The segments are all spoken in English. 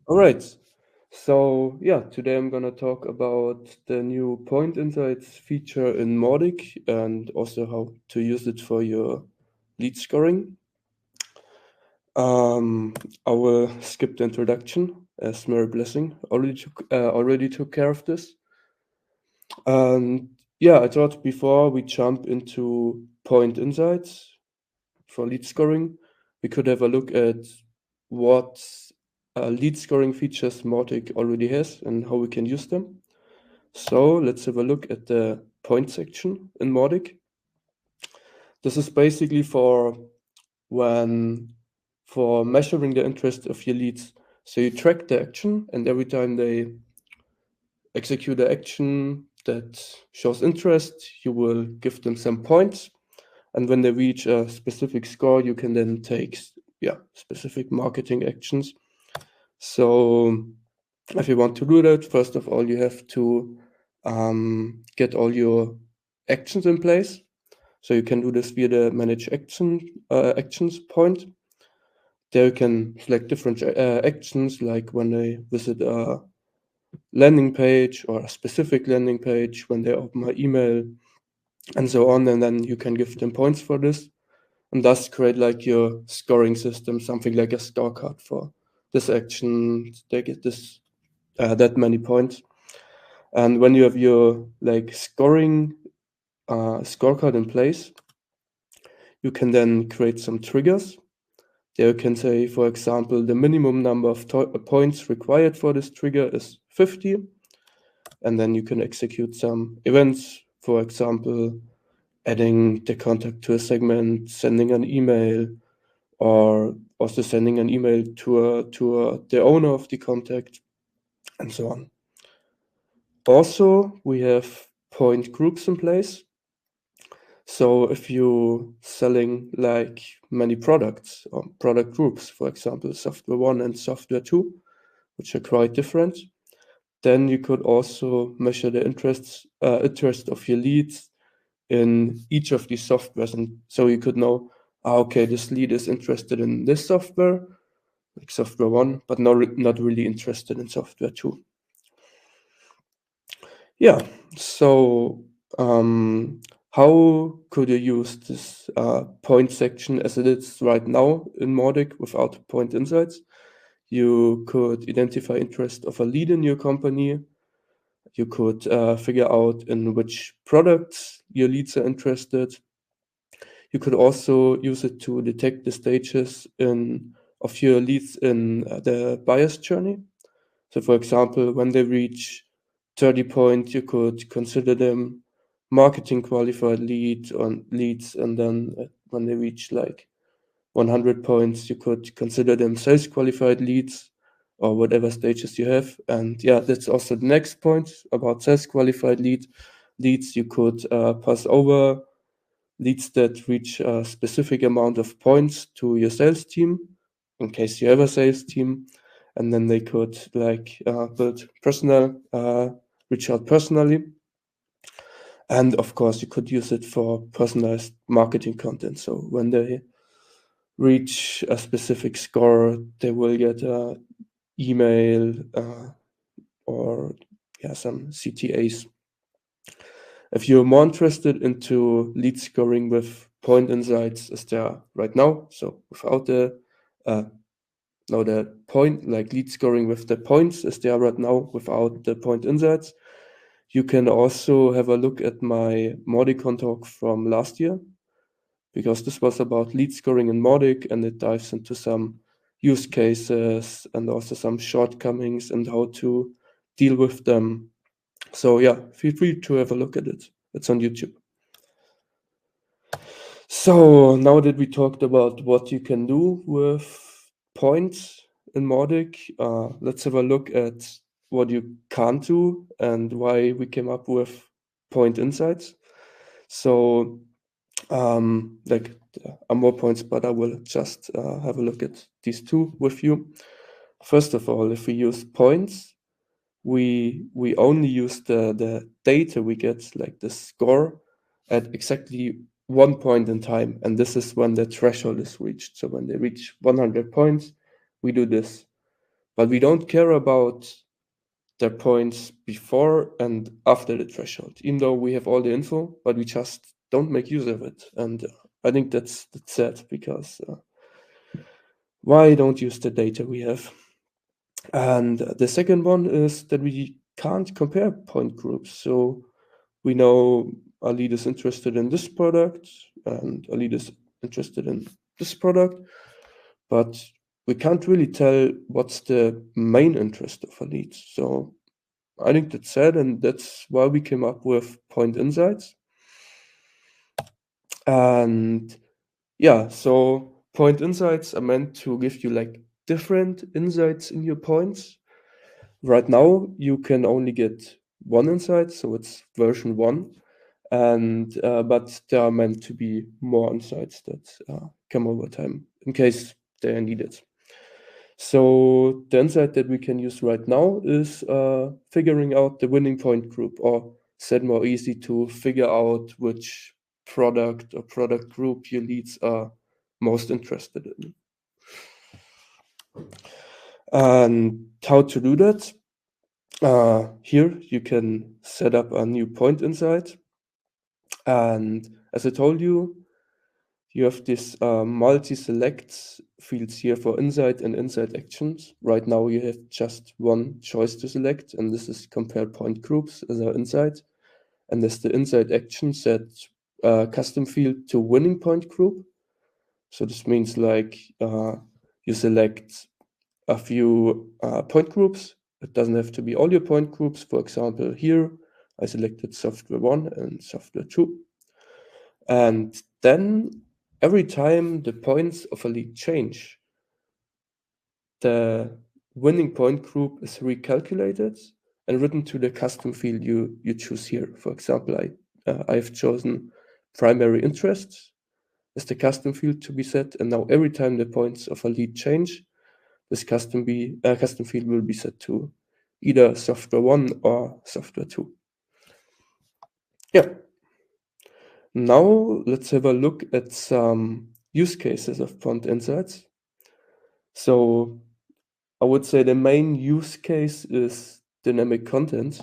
All right. So yeah, today I'm gonna talk about the new Point Insights feature in Mautic and also how to use it for your lead scoring. Um, I will skip the introduction as Mary Blessing already took care of this. And yeah, I thought before we jump into Point Insights for lead scoring, we could have a look at what lead scoring features Mautic already has and how we can use them. So let's have a look at the point section in Mautic. This is basically when for measuring the interest of your leads. So you track the action, and every time they execute the action that shows interest, you will give them some points. And when they reach a specific score, you can then take specific marketing actions. So if you want to do that, first of all, you have to get all your actions in place. So you can do this via the manage actions point. There you can select different actions, like when they visit a landing page or a specific landing page, when they open my email, and so on. And then you can give them points for this, and thus create like your scoring system, something like a scorecard for this action. They get this that many points. And when you have your like scoring scorecard in place, you can then create some triggers. There you can say, for example, the minimum number of points required for this trigger is 50. And then you can execute some events, for example, adding the contact to a segment, sending an email, or also sending an email to the owner of the contact, and so on. Also, we have point groups in place. So if you're selling like many products or product groups, for example, software one and software two, which are quite different, then you could also measure the interest of your leads in each of these softwares. And so you could know, okay, this lead is interested in this software, like software one, but not really interested in software two. Yeah, so how could you use this point section as it is right now in Mautic without point insights? You could identify interest of a lead in your company. You could figure out in which products your leads are interested. You could also use it to detect the stages of your leads in the buyer's journey. So, for example, when they reach 30 points, you could consider them marketing qualified leads, and then when they reach like 100 points, you could consider them sales qualified leads or whatever stages you have. And yeah, that's also the next point about sales qualified leads. You could pass over leads that reach a specific amount of points to your sales team, in case you have a sales team, and then they could like reach out personally. And of course, you could use it for personalized marketing content. So when they reach a specific score, they will get a email or some CTAs. If you're more interested into lead scoring with point insights as they are right now, so without uh, the point, like lead scoring with the points as they are right now without the point insights, you can also have a look at my Mautic talk from last year, because this was about lead scoring in Mautic, and it dives into some use cases and also some shortcomings and how to deal with them. So yeah, feel free to have a look at it. It's on YouTube. So now that we talked about what you can do with points in Mautic, let's have a look at what you can't do and why we came up with point insights. So like there are more points, but I will just have a look at these two with you. First of all, if we use points, we only use the data we get, like the score, at exactly one point in time, and this is when the threshold is reached. So when they reach 100 points, we do this. but we don't care about their points before and after the threshold, even though we have all the info, but we just don't make use of it. And I think that's sad, because why don't use the data we have? And the second one is that we can't compare point groups. So we know our lead is interested in this product and our lead is interested in this product, but we can't really tell what's the main interest of a lead. So I think that's sad, and that's why we came up with point insights. And yeah, so point insights are meant to give you like different insights in your points. Right now, you can only get one insight, so it's version 1. And but there are meant to be more insights that come over time in case they are needed. So the insight that we can use right now is figuring out the winning point group, or said more easy, to figure out which product or product group your leads are most interested in. And how to do that? Here you can set up a new point insight. And as I told you, you have this multi-select fields here for insight and insight actions. Right now you have just one choice to select, and this is compare point groups as our insight. And there's the insight action set custom field to winning point group. So this means like you select a few point groups. It doesn't have to be all your point groups. For example, here I selected software 1 and software 2. And then every time the points of a lead change, the winning point group is recalculated and written to the custom field you choose here. For example, I've chosen primary interest as the custom field to be set, and now every time the points of a lead change, this custom field will be set to either software 1 or software 2. Yeah. Now let's have a look at some use cases of point insights. So I would say the main use case is dynamic content,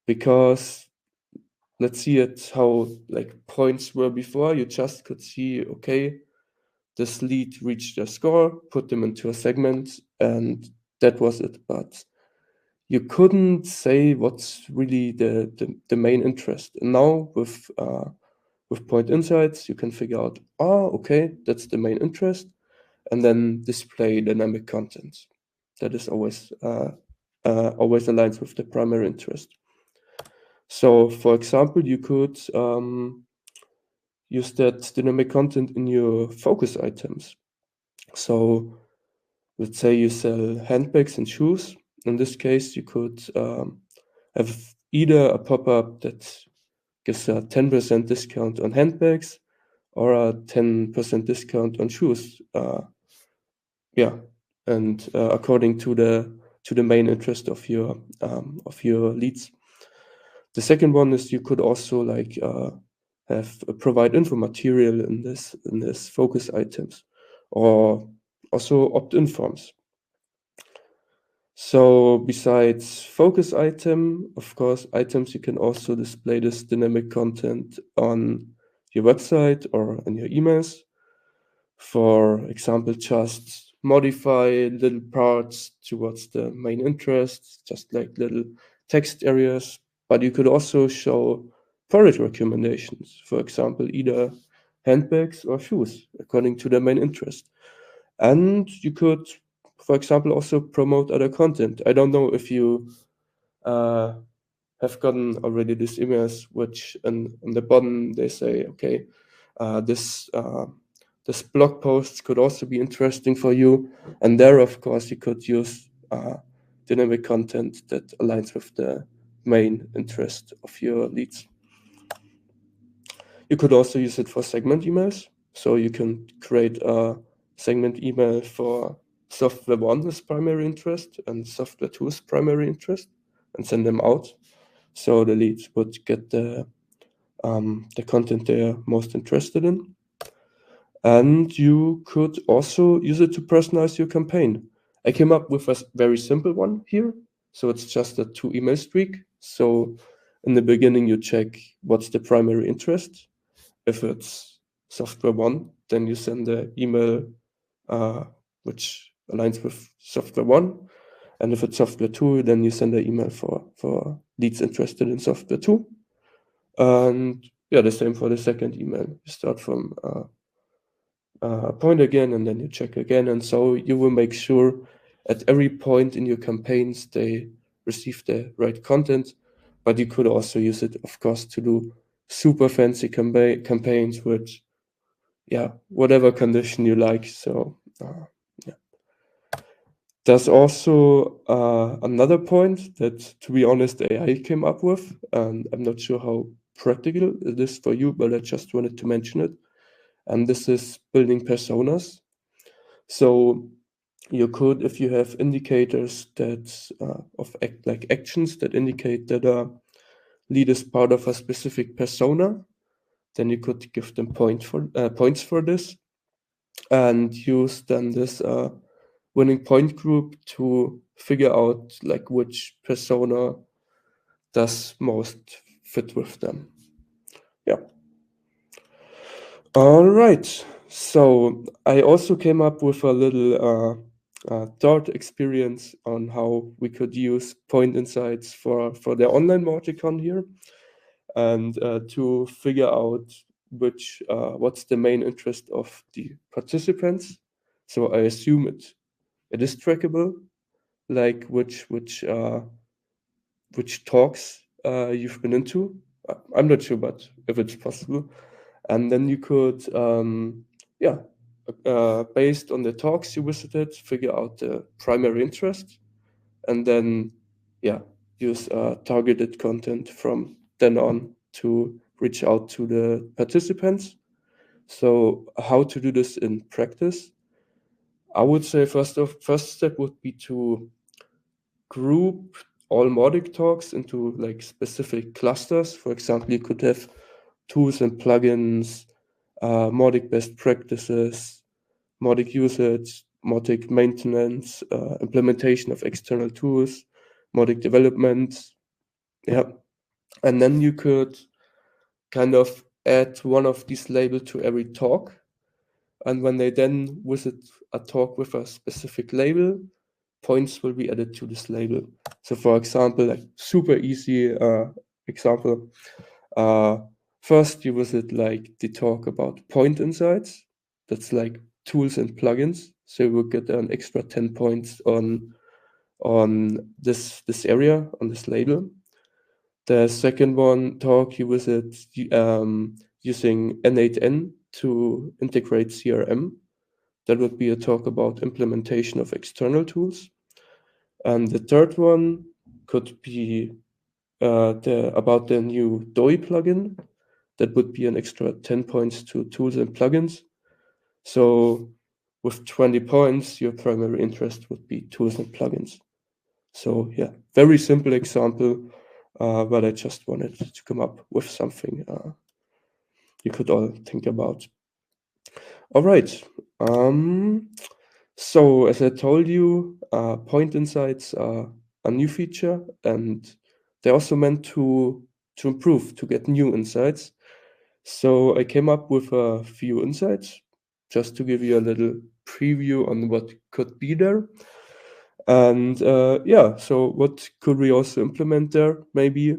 because let's see at how like points were before. You just could see, okay, this lead reached their score, put them into a segment, and that was it. But you couldn't say what's really the main interest. And now with point insights, you can figure out, okay, that's the main interest, and then display dynamic content. That is always aligns with the primary interest. So, for example, you could use that dynamic content in your focus items. So, let's say you sell handbags and shoes. In this case, you could have either a pop-up that gives a 10% discount on handbags or a 10% discount on shoes. And according to the main interest of your leads. The second one is you could also like have provide info material in this focus items, or also opt-in forms. So besides focus item, of course, items, you can also display this dynamic content on your website or in your emails. For example, just modify little parts towards the main interest, just like little text areas. But you could also show product recommendations, for example, either handbags or shoes, according to the main interest. And you could, for example, also promote other content. I don't know if you have gotten already these emails, which on the bottom they say, okay, this blog post could also be interesting for you. And there, of course, you could use dynamic content that aligns with the main interest of your leads. You could also use it for segment emails. So you can create a segment email for software 1's primary interest and software 2's primary interest and send them out. So the leads would get the content they're most interested in. And you could also use it to personalize your campaign. I came up with a very simple one here. So it's just a 2 email streak. So in the beginning, you check what's the primary interest. If it's software 1, then you send the email which aligns with software 1. And if it's software 2, then you send an email for leads interested in software 2. And yeah, the same for the second email. You start from a point again, and then you check again. And so you will make sure at every point in your campaigns they receive the right content. But you could also use it, of course, to do super fancy campaigns with, yeah, whatever condition you like. So yeah. There's also another point that, to be honest, AI came up with, and I'm not sure how practical it is for you, but I just wanted to mention it. And this is building personas. So you could, if you have indicators that of actions that indicate that a lead is part of a specific persona, then you could give them points for this, and use then this winning point group to figure out like which persona does most fit with them. Yeah. All right. So I also came up with a little thought experience on how we could use point insights for the online Mautic here, and to figure out what's the main interest of the participants. So I assume it is trackable, like which talks you've been into. I'm not sure, but if it's possible. And then you could, based on the talks you visited, figure out the primary interest, and then, use targeted content from then on to reach out to the participants. So how to do this in practice? I would say first step would be to group all Mautic talks into like specific clusters. For example, you could have tools and plugins, Mautic best practices, Mautic usage, Mautic maintenance, implementation of external tools, Mautic development. Yeah. And then you could kind of add one of these labels to every talk. And when they then visit a talk with a specific label, points will be added to this label. So for example, like super easy example, first you visit like the talk about point insights. That's like tools and plugins. So you will get an extra 10 points on this area, on this label. The second one talk you visit using N8N to integrate CRM. That would be a talk about implementation of external tools. And the third one could be about the new DOI plugin. That would be an extra 10 points to tools and plugins. So with 20 points, your primary interest would be tools and plugins. So yeah, very simple example, but I just wanted to come up with something you could all think about. All right. So as I told you, point insights are a new feature, and they're also meant to improve, to get new insights. So I came up with a few insights just to give you a little preview on what could be there. And so what could we also implement there? Maybe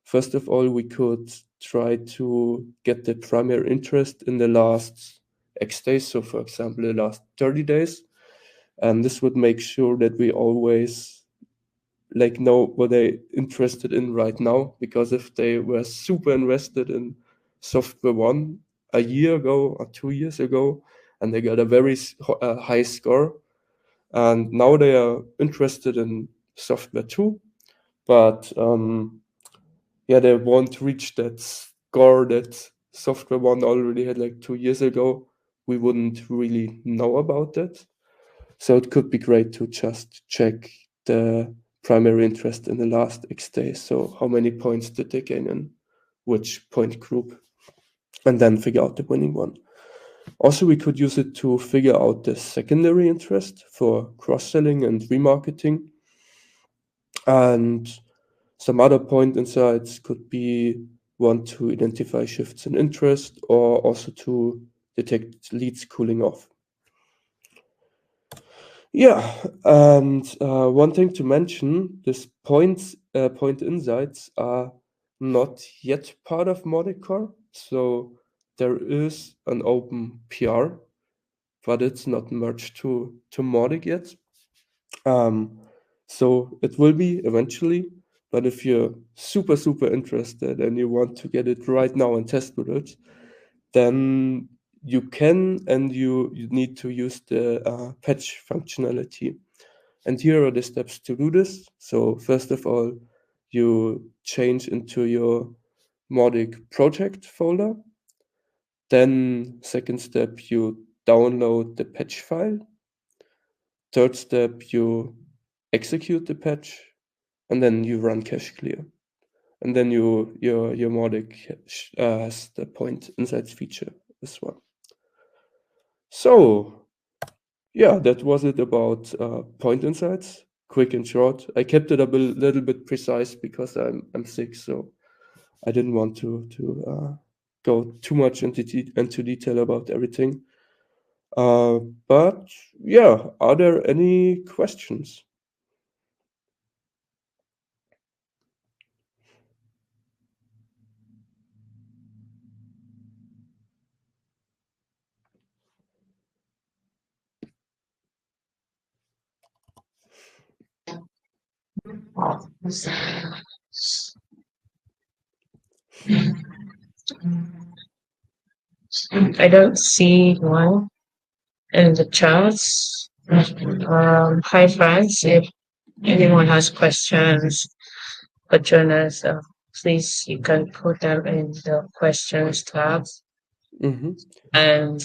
first of all, we could try to get the primary interest in the last X days. So for example, the last 30 days. And this would make sure that we always like know what they're interested in right now. Because if they were super invested in software 1 a year ago or 2 years ago, and they got a very high score, and now they are interested in software 2, but they won't reach that score that software 1 already had like 2 years ago, we wouldn't really know about that. So it could be great to just check the primary interest in the last X days. So how many points did they gain in which point group, and then figure out the winning one. Also, we could use it to figure out the secondary interest for cross-selling and remarketing. And some other point insights could be one to identify shifts in interest or also to detect leads cooling off. Yeah, and one thing to mention, this point insights are not yet part of Mautic Core. So there is an open PR, but it's not merged to Mautic yet. So it will be eventually, but if you're super interested and you want to get it right now and test with it, then you can, and you need to use the patch functionality. And here are the steps to do this. So first of all, you change into your Mautic project folder. Then second step, you download the patch file. Third step, you execute the patch, and then you run cache clear. And then your Mautic has the point insights feature as well. So yeah, that was it about point insights. Quick and short. I kept it a little bit precise because I'm sick, so I didn't want to go too much into detail about everything. But yeah, are there any questions? I don't see one in the charts. Hi, friends. If anyone has questions for Jonas, please you can put them in the questions tab, Mm-hmm. and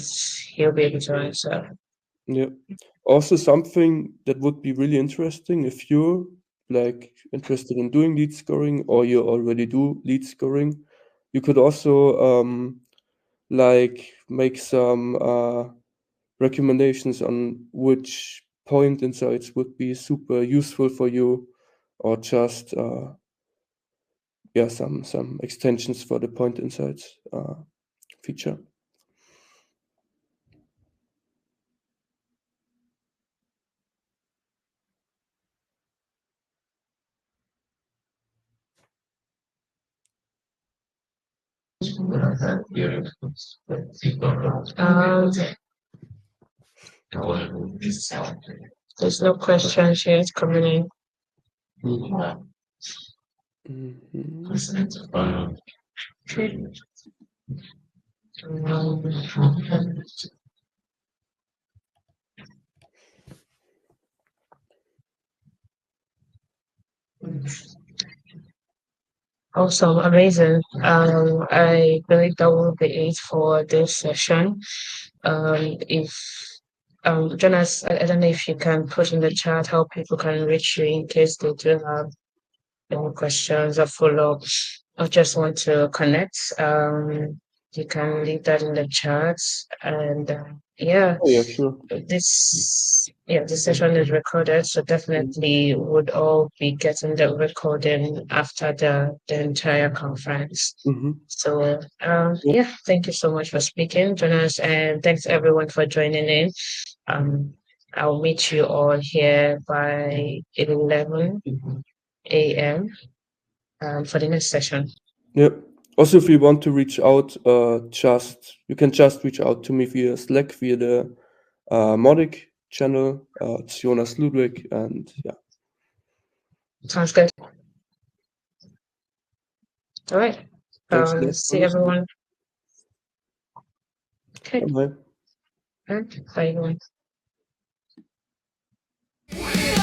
he'll be able to answer. Yeah. Also, something that would be really interesting if you're like interested in doing lead scoring or you already do lead scoring, you could also like make some recommendations on which point insights would be super useful for you, or just yeah, some extensions for the point insights feature. Um, there's no questions yet coming in. Mhm. Awesome, amazing. I believe that will be it for this session. If Jonas, I don't know if you can put in the chat how people can reach you in case they do have any questions or follow up or just want to connect. You can leave that in the chat. And yeah, Oh yeah, sure. this session is recorded, so definitely would all be getting the recording after the entire conference. Mm-hmm. So Yeah. yeah, thank you so much for speaking, Jonas, and thanks everyone for joining in. Um, I'll meet you all here by 11 a.m. For the next session. Yeah. Also, if you want to reach out, you can just reach out to me via Slack, via the Mautic channel. It's Jonas Ludwig, and yeah, Sounds good. All right. thanks a lot for See listening. everyone. Okay. Bye bye. All right. Bye, everyone.